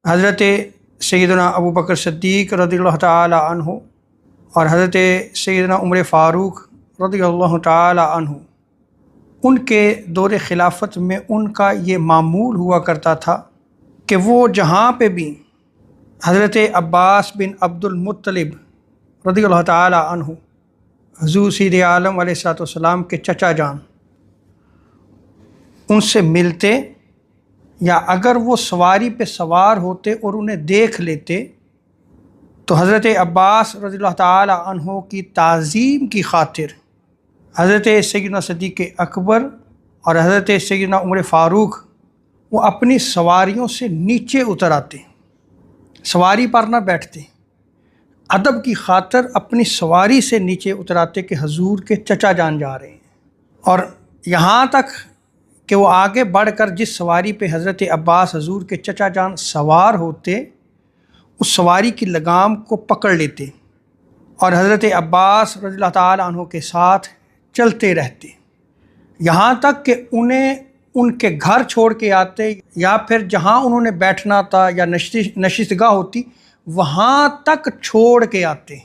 حضرت سیدنا ابو بکر صدیق رضی اللہ تعالی عنہ اور حضرت سیدنا عمر فاروق رضی اللہ تعالی عنہ، ان کے دور خلافت میں ان کا یہ معمول ہوا کرتا تھا کہ وہ جہاں پہ بھی حضرت عباس بن عبد المطلب رضی اللہ تعالی عنہ، حضور سید عالم علیہ السلام کے چچا جان، ان سے ملتے یا اگر وہ سواری پہ سوار ہوتے اور انہیں دیکھ لیتے تو حضرت عباس رضی اللہ تعالی عنہ کی تعظیم کی خاطر حضرت سیدنا صدیق اکبر اور حضرت سیدنا عمر فاروق وہ اپنی سواریوں سے نیچے اتر آتے، سواری پر نہ بیٹھتے، ادب کی خاطر اپنی سواری سے نیچے اتراتے کہ حضور کے چچا جان جا رہے ہیں، اور یہاں تک کہ وہ آگے بڑھ کر جس سواری پہ حضرت عباس حضور کے چچا جان سوار ہوتے اس سواری کی لگام کو پکڑ لیتے اور حضرت عباس رضی اللہ تعالی عنہ کے ساتھ چلتے رہتے، یہاں تک کہ انہیں ان کے گھر چھوڑ کے آتے یا پھر جہاں انہوں نے بیٹھنا تھا یا نشستگاہ ہوتی وہاں تک چھوڑ کے آتے۔